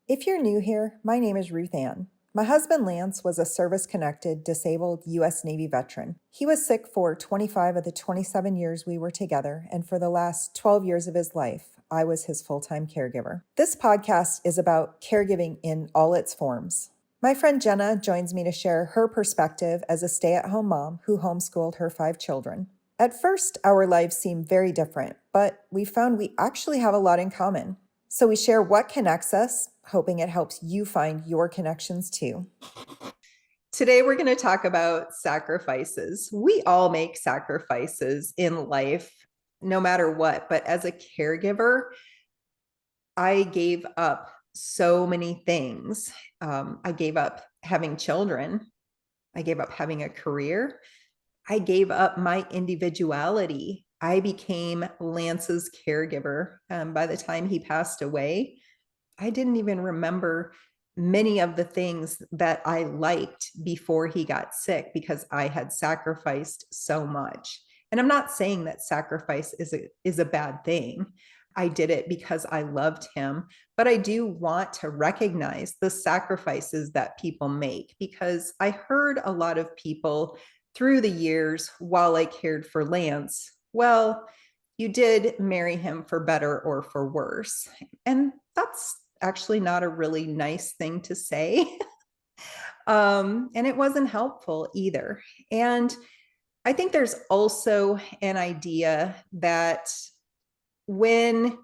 If you're new here, my name is RuthAnn. My husband Lance was a service-connected, disabled U.S. Navy veteran. He was sick for 25 of the 27 years we were together, and for the last 12 years of his life, I was his full-time caregiver. This podcast is about caregiving in all its forms. My friend Jenna joins me to share her perspective as a stay-at-home mom who homeschooled her 5 children. At first, our lives seemed very different, but we found we actually have a lot in common. So we share what connects us, hoping it helps you find your connections too. Today, we're going to talk about sacrifices. We all make sacrifices in life, no matter what. But as a caregiver, I gave up so many things. I gave up having children. I gave up having a career. I gave up my individuality. I became Lance's caregiver. By the time he passed away, I didn't even remember many of the things that I liked before he got sick because I had sacrificed so much. And I'm not saying that sacrifice is a bad thing. I did it because I loved him, but I do want to recognize the sacrifices that people make because I heard a lot of people through the years while I cared for Lance, well, you did marry him for better or for worse. And that's actually not a really nice thing to say. And it wasn't helpful either. And I think there's also an idea that when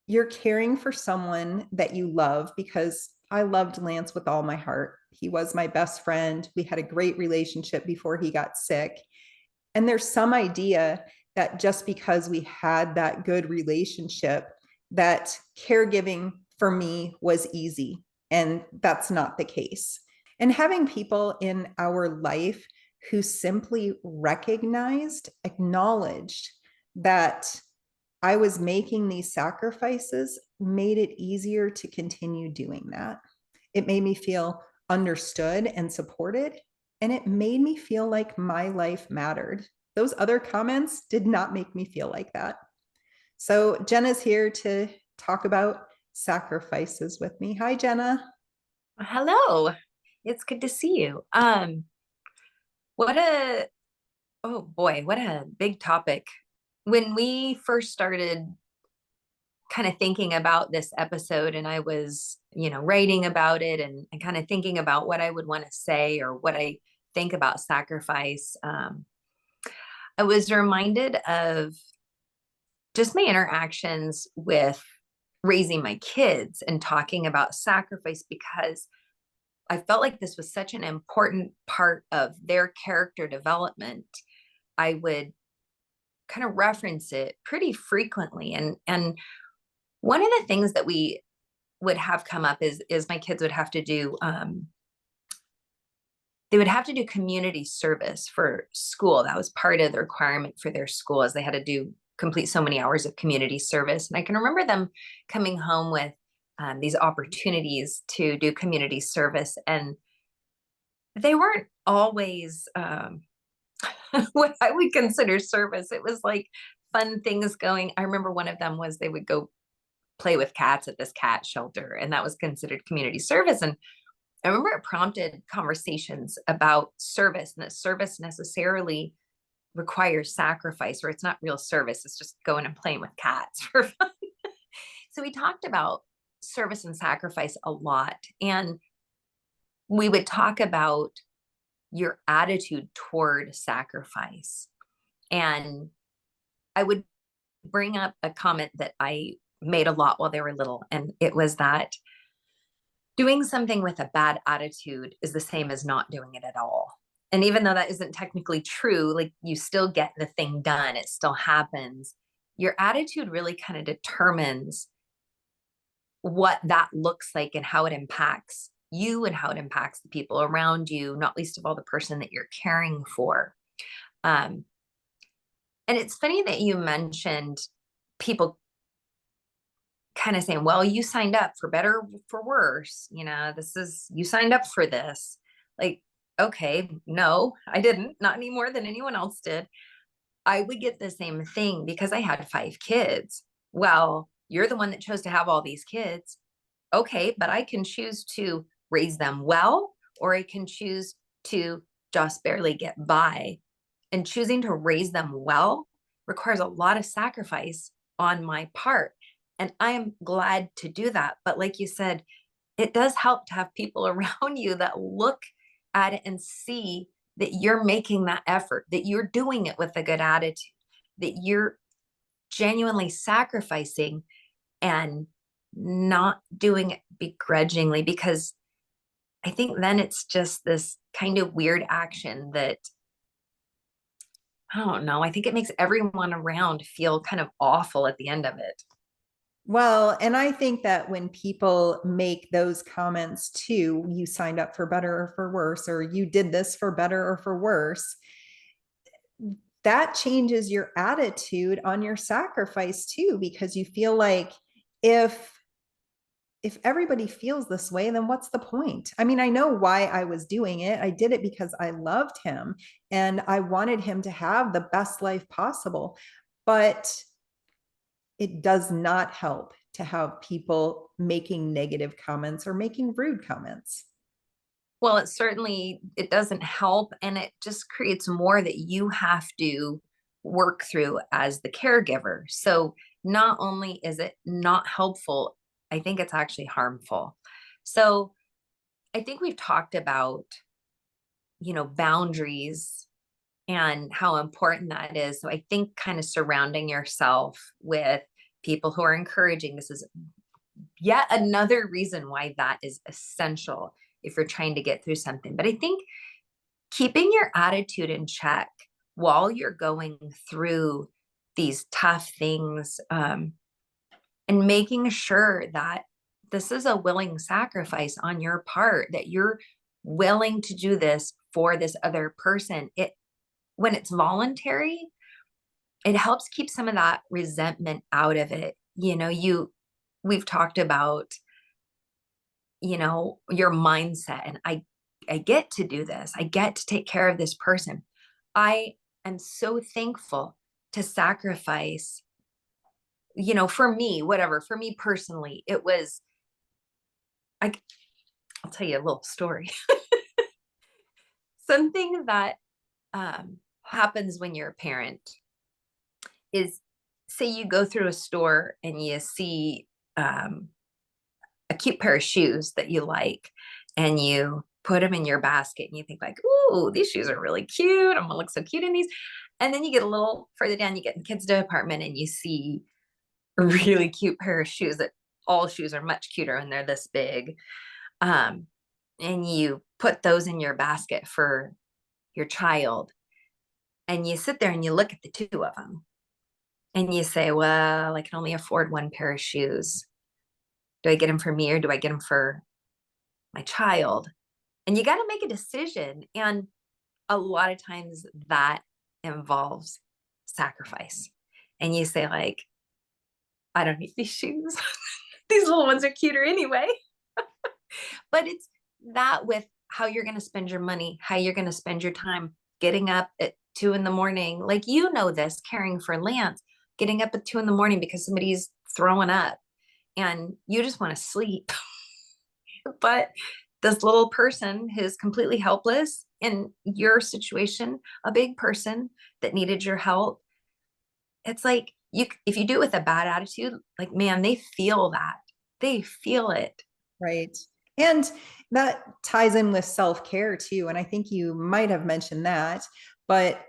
you're caring for someone that you love, because I loved Lance with all my heart. He was my best friend. We had a great relationship before he got sick. And there's some idea that just because we had that good relationship, that caregiving for me was easy. And that's not the case. And having people in our life who simply recognized, acknowledged that I was making these sacrifices made it easier to continue doing that. It made me feel understood and supported, and it made me feel like my life mattered. Those other comments did not make me feel like that. So Jenna's here to talk about sacrifices with me. Hi, Jenna. Hello. It's good to see you. What a oh boy, what a big topic. When we first started kind of thinking about this episode and I was, writing about it and kind of thinking about what I would want to say or what I think about sacrifice, I was reminded of just my interactions with raising my kids and talking about sacrifice because I felt like this was such an important part of their character development. I would kind of reference it pretty frequently. And one of the things that we would have come up is my kids would have to do they would have to do community service for school. That was part of the requirement for their school, is they had to do complete so many hours of community service. And I can remember them coming home with these opportunities to do community service, and they weren't always what I would consider service. It was like fun things going. I remember one of them was they would go play with cats at this cat shelter, and that was considered community service. And I remember it prompted conversations about service, and that service necessarily requires sacrifice, or it's not real service. It's just going and playing with cats for fun. So we talked about service and sacrifice a lot. And we would talk about your attitude toward sacrifice. And I would bring up a comment that I made a lot while they were little. And it was that doing something with a bad attitude is the same as not doing it at all. And even though that isn't technically true, like you still get the thing done, it still happens. Your attitude really kind of determines what that looks like and how it impacts you and how it impacts the people around you, not least of all the person that you're caring for. And it's funny that you mentioned people kind of saying, well, you signed up for better, for worse. You signed up for this. Like, okay, no, I didn't, not any more than anyone else did. I would get the same thing because I had 5 kids. Well, you're the one that chose to have all these kids. okay, but I can choose to raise them well, or I can choose to just barely get by. And choosing to raise them well requires a lot of sacrifice on my part. And I am glad to do that. But like you said, it does help to have people around you that look at it and see that you're making that effort, that you're doing it with a good attitude, that you're genuinely sacrificing and not doing it begrudgingly. Because I think then it's just this kind of weird action that, I don't know, I think it makes everyone around feel kind of awful at the end of it. Well, and I think that when people make those comments too, you signed up for better or for worse, or you did this for better or for worse, that changes your attitude on your sacrifice too, because you feel like if if everybody feels this way, then what's the point? I mean, I know why I was doing it. I did it because I loved him and I wanted him to have the best life possible. But it does not help to have people making negative comments or making rude comments. Well, it doesn't help, and it just creates more that you have to work through as the caregiver. So not only is it not helpful, I think it's actually harmful. So I think we've talked about, boundaries and how important that is. So I think kind of surrounding yourself with people who are encouraging, this is yet another reason why that is essential if you're trying to get through something. But I think keeping your attitude in check while you're going through these tough things, and making sure that this is a willing sacrifice on your part, that you're willing to do this for this other person. When it's voluntary, it helps keep some of that resentment out of it. We've talked about, your mindset, and I get to do this. I get to take care of this person. I am so thankful to sacrifice, for me, whatever, for me personally, it was, I, I'll tell you a little story. Something that happens when you're a parent is, say you go through a store and you see a cute pair of shoes that you like, and you put them in your basket and you think like, "Ooh, these shoes are really cute. I'm gonna look so cute in these." And then you get a little further down, you get in the kids' department and you see a really cute pair of shoes that, all shoes are much cuter and they're this big. Um, and you put those in your basket for your child, and you sit there and you look at the two of them and you say, "Well, I can only afford one pair of shoes. Do I get them for me or do I get them for my child?" And you got to make a decision. And a lot of times that involves sacrifice. And you say, like, "I don't need these shoes. These little ones are cuter anyway." But it's that with how you're going to spend your money, how you're going to spend your time, getting up at 2 in the morning. Like, this, caring for Lance, getting up at 2 in the morning because somebody's throwing up and you just want to sleep. But this little person who's completely helpless in your situation, a big person that needed your help, it's like, if you do it with a bad attitude, like, man, they feel that. They feel it. Right. And that ties in with self-care too. And I think you might have mentioned that, but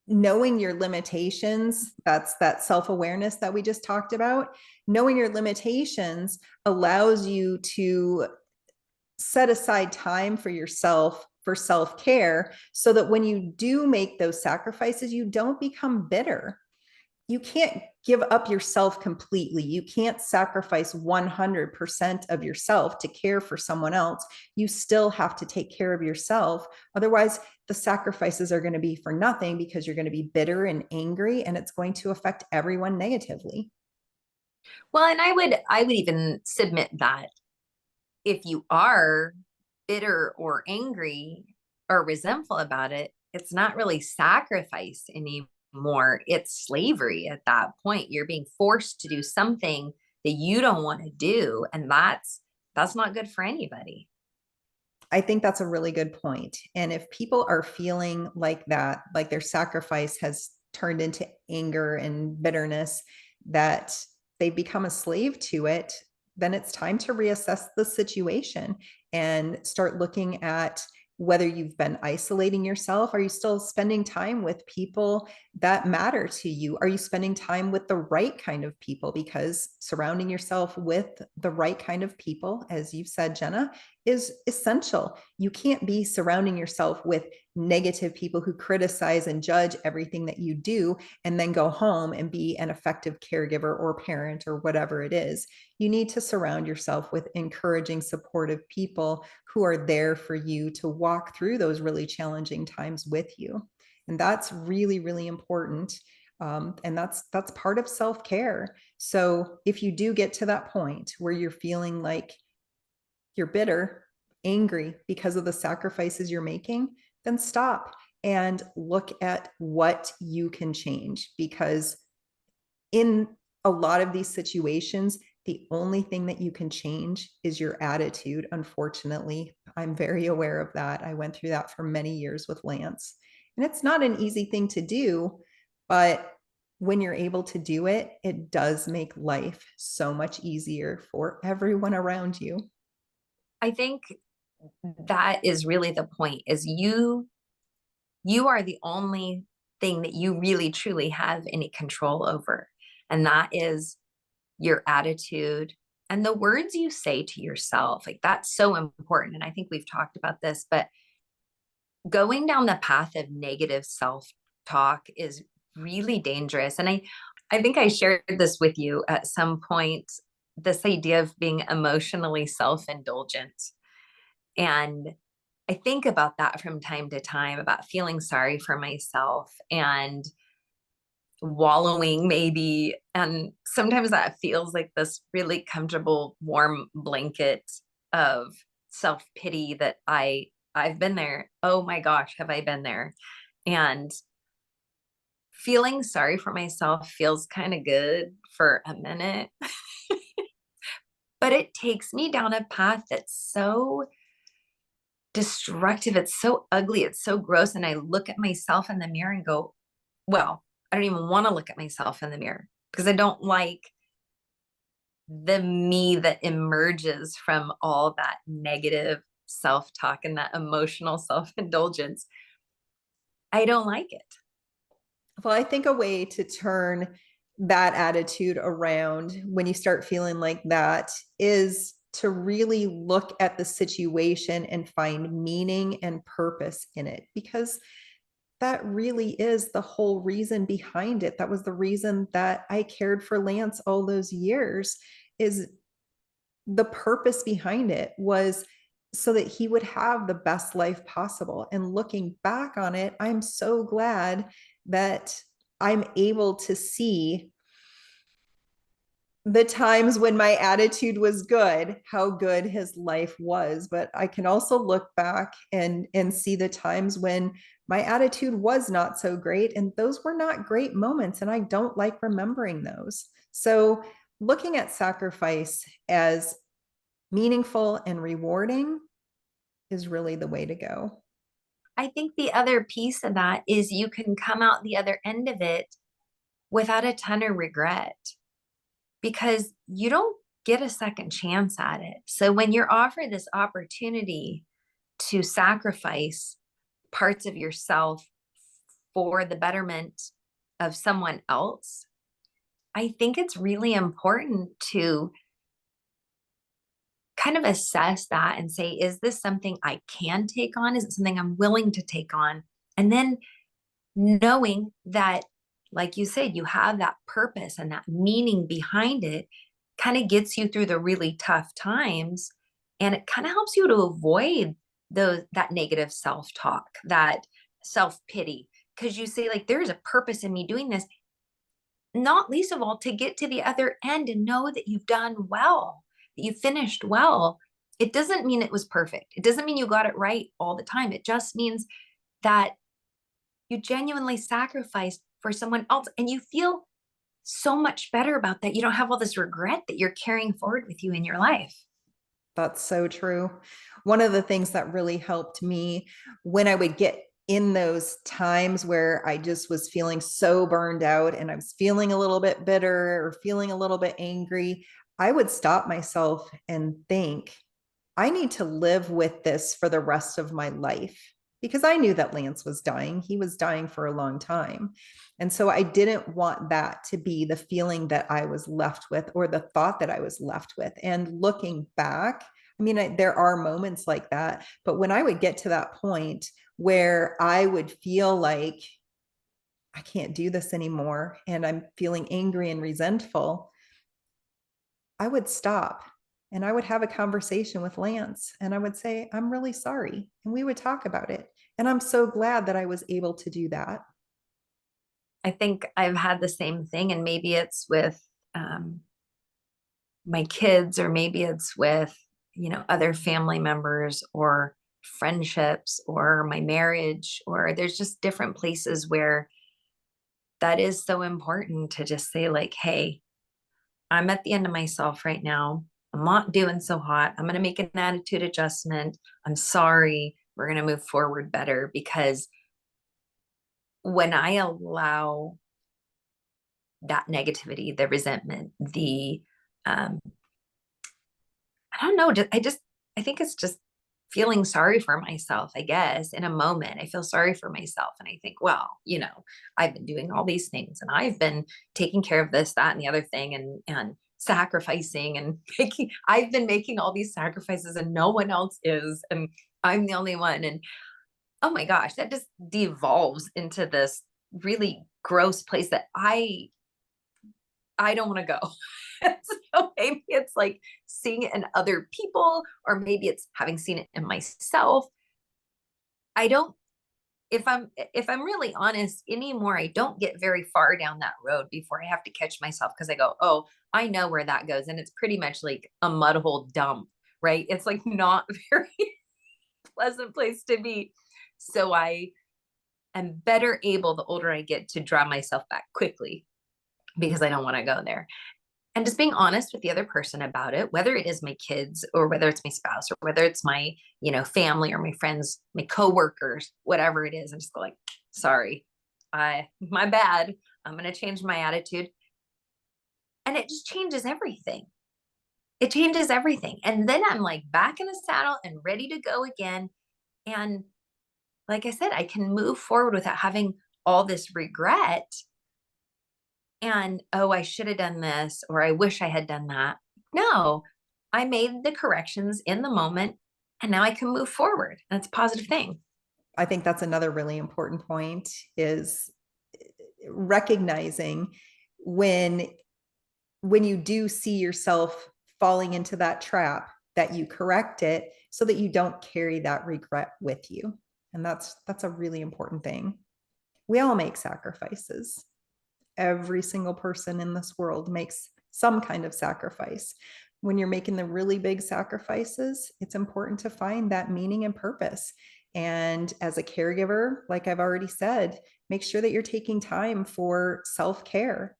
knowing your limitations, that's that self-awareness that we just talked about. Knowing your limitations allows you to set aside time for yourself for self-care so that when you do make those sacrifices, you don't become bitter. You can't give up yourself completely. You can't sacrifice 100% of yourself to care for someone else. You still have to take care of yourself. Otherwise, the sacrifices are going to be for nothing because you're going to be bitter and angry, and it's going to affect everyone negatively. Well, and I would even submit that if you are bitter or angry or resentful about it, it's not really sacrifice anymore. It's slavery at that point. You're being forced to do something that you don't want to do. And that's not good for anybody. I think that's a really good point. And if people are feeling like that, like their sacrifice has turned into anger and bitterness, that they've become a slave to it, then it's time to reassess the situation and start looking at whether you've been isolating yourself. Are you still spending time with people that matter to you? Are you spending time with the right kind of people? Because surrounding yourself with the right kind of people, as you've said, Jenna, is essential. You can't be surrounding yourself with negative people who criticize and judge everything that you do and then go home and be an effective caregiver or parent or whatever it is. You need to surround yourself with encouraging, supportive people who are there for you to walk through those really challenging times with you. And that's really, really important. And that's part of self-care. So if you do get to that point where you're feeling like you're bitter, angry because of the sacrifices you're making, then stop and look at what you can change. Because in a lot of these situations, the only thing that you can change is your attitude. Unfortunately, I'm very aware of that. I went through that for many years with Lance. And it's not an easy thing to do, but when you're able to do it, it does make life so much easier for everyone around you. I think that is really the point, is you are the only thing that you really truly have any control over. And that is your attitude and the words you say to yourself. Like, that's so important. And I think we've talked about this, but going down the path of negative self-talk is really dangerous. And I think I shared this with you at some point, this idea of being emotionally self-indulgent. And I think about that from time to time, about feeling sorry for myself and wallowing maybe. And sometimes that feels like this really comfortable, warm blanket of self-pity that I've been there. Oh my gosh, have I been there? And feeling sorry for myself feels kind of good for a minute, but it takes me down a path that's so destructive. It's so ugly. It's so gross. And I look at myself in the mirror and go, well, I don't even want to look at myself in the mirror because I don't like the me that emerges from all that negative self-talk and that emotional self-indulgence. I don't like it. Well, I think a way to turn that attitude around when you start feeling like that is to really look at the situation and find meaning and purpose in it, because that really is the whole reason behind it. That was the reason that I cared for Lance all those years. Is the purpose behind it was so that he would have the best life possible. And looking back on it, I'm so glad that I'm able to see the times when my attitude was good, how good his life was. But I can also look back and see the times when my attitude was not so great. And those were not great moments. And I don't like remembering those. So looking at sacrifice as meaningful and rewarding is really the way to go. I think the other piece of that is you can come out the other end of it without a ton of regret because you don't get a second chance at it. So when you're offered this opportunity to sacrifice parts of yourself for the betterment of someone else, I think it's really important to kind of assess that and say, is this something I can take on? Is it something I'm willing to take on? And then knowing that, like you said, you have that purpose and that meaning behind it kind of gets you through the really tough times. And it kind of helps you to avoid that negative self-talk, that self-pity, because you say, like, there's a purpose in me doing this, not least of all to get to the other end and know that you've done well, that you finished well. It doesn't mean it was perfect. It doesn't mean you got it right all the time. It just means that you genuinely sacrificed for someone else and you feel so much better about that. You don't have all this regret that you're carrying forward with you in your life. That's so true. One of the things that really helped me when I would get in those times where I just was feeling so burned out and I was feeling a little bit bitter or feeling a little bit angry, I would stop myself and think, I need to live with this for the rest of my life, because I knew that Lance was dying. He was dying for a long time. And so I didn't want that to be the feeling that I was left with or the thought that I was left with. And looking back, I mean, there are moments like that, but when I would get to that point where I would feel like I can't do this anymore and I'm feeling angry and resentful, I would stop and I would have a conversation with Lance and I would say, I'm really sorry. And we would talk about it. And I'm so glad that I was able to do that. I think I've had the same thing, and maybe it's with um, my kids, or maybe it's with, other family members or friendships or my marriage, or there's just different places where that is so important to just say, like, hey, I'm at the end of myself right now. I'm not doing so hot. I'm going to make an attitude adjustment. I'm sorry. We're going to move forward better. Because when I allow that negativity, the resentment, the, um, I don't know, I think it's just feeling sorry for myself, I guess. In a moment, I feel sorry for myself. And I think, well, I've been doing all these things and I've been taking care of this, that, and the other thing, and sacrificing and I've been making all these sacrifices and no one else is. And I'm the only one. And oh my gosh, that just devolves into this really gross place that I don't want to go. So maybe it's like seeing it in other people, or maybe it's having seen it in myself. I don't, if I'm really honest anymore, I don't get very far down that road before I have to catch myself, because I go, oh, I know where that goes. And it's pretty much like a mud hole dump, right? It's like not a very pleasant place to be. So I am better able, the older I get, to draw myself back quickly because I don't want to go there. And just being honest with the other person about it, whether it is my kids or whether it's my spouse or whether it's my, family or my friends, my coworkers, whatever it is. I'm just like, sorry, my bad. I'm going to change my attitude. And it just changes everything. It changes everything. And then I'm like back in the saddle and ready to go again. And like I said, I can move forward without having all this regret. And, oh, I should have done this, or I wish I had done that. No, I made the corrections in the moment and now I can move forward. That's a positive thing. I think that's another really important point, is recognizing when you do see yourself falling into that trap, that you correct it so that you don't carry that regret with you. And that's a really important thing. We all make sacrifices. Every single person in this world makes some kind of sacrifice. When you're making the really big sacrifices, it's important to find that meaning and purpose. And as a caregiver, like I've already said, make sure that you're taking time for self-care.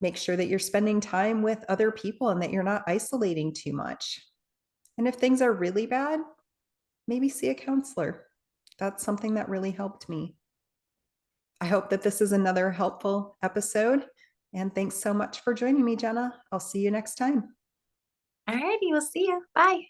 Make sure that you're spending time with other people and that you're not isolating too much. And if things are really bad, maybe see a counselor. That's something that really helped me. I hope that this is another helpful episode. And thanks so much for joining me, Jenna. I'll see you next time. All righty. We'll see you. Bye.